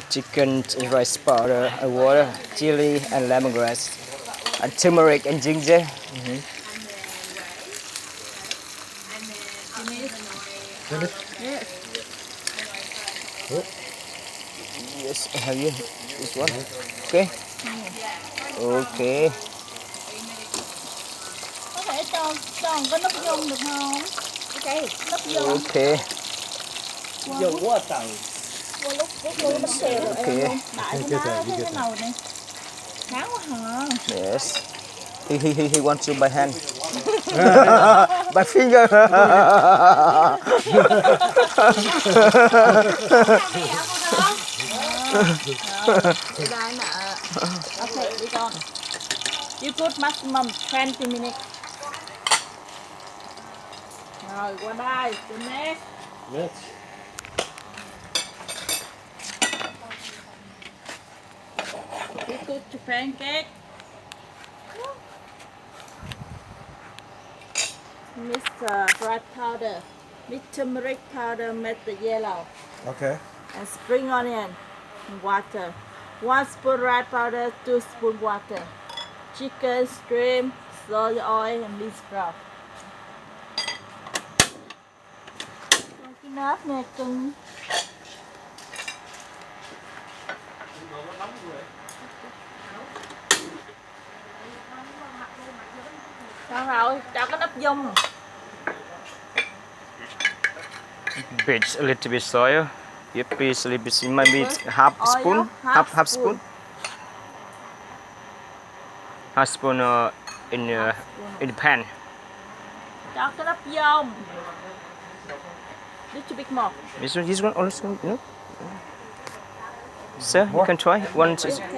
Chicken, rice powder, water, chili, and lemongrass, and turmeric and ginger. Yes, I have you. This one. Okay. Okay. Có thể cho có nước dung được không? Nước dung. Okay. Dầu quá tầng. Vô lúc nó xèo rồi em luôn. Đại cho nó thấy cái màu này. Khá quá hả? Yes. He wants you by hand. By finger. Đây nè. Okay, đi con. You put maximum 20 minutes. Rồi qua đây, the next. Yes. You cook the pancake. Mix red powder, mix turmeric powder, make the yellow, Okay. and spring onion, and water. 1 spoon red powder, 2 spoon water. Chicken, shrimp, soy oil, and minced brown. Cái nắp nè cưng. Xong rồi, cho cái nắp dung. Bit a little bit soy. Yep, please a little bit. Maybe half spoon. Oil, Half spoon. Half spoon in the pan. Cho cái nắp dung. Little bit more. This one also, no? Sir, you can try.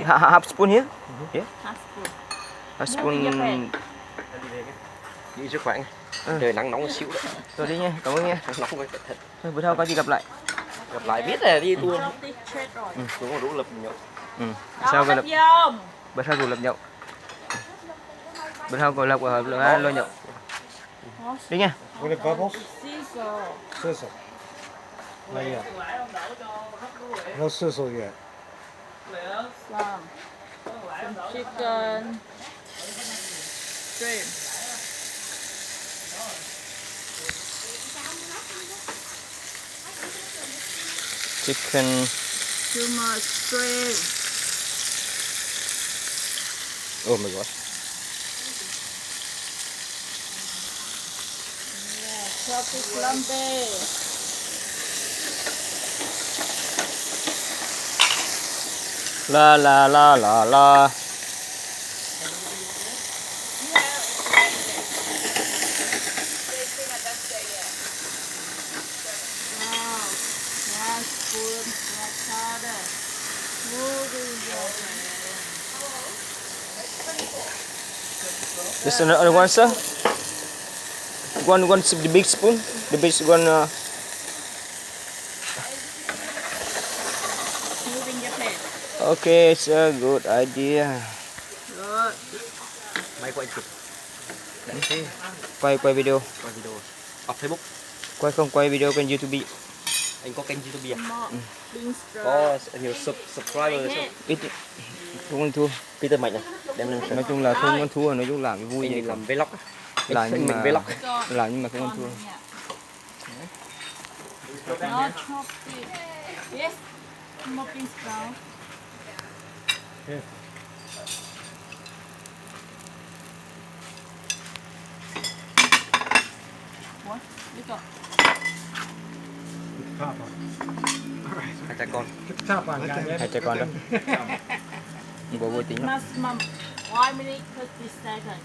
Half spoon here. Yeah. Half spoon. Half spoon. Đi sức khỏe. Trời nắng nóng một xíu đấy. Rồi đi nha, cảm ơn nha. Nắng nóng thật. Thôi, bữa sau có gì gặp lại. Gặp lại biết là đi luôn. Salty chết rồi. Đúng rồi, đủ lập nhậu. Sau Cho gặp nắp dung. bữa sau gặp nhậu. Bữa sau còn lập lo nhậu. Đi nha. With the bubbles? Sizzle. Sizzle. Not yet. No sizzle yet. Some chicken. Shrimp. Chicken. Too much shrimp. Oh my god. Chopped lumpy. La la la la la. Wow. 1 spoon red powder. This another one, sir. One the big spoon. The big one. Moving your plate. Okay, it's a good idea. Good. Máy quay chụp. Quay video. Quay video. Up Facebook. Quay không quay video kênh YouTube. Anh có kênh YouTube à? More bean stir. Có nhiều subscriber chưa? Ít. Không ăn thua. Peter Mạnh à? Đem lên. Nói chung là không ăn thua, nói chung làm cái vui vậy. Anh làm vlog. Làm nhưng mà vlog. làm nhưng mà không ăn thua. No chopped. Yes. More bean sprout. Yeah. What? You got. Hai cha con. Hai cha con đó. Bộ vui tính lắm. Maximum 1 minute 30 seconds.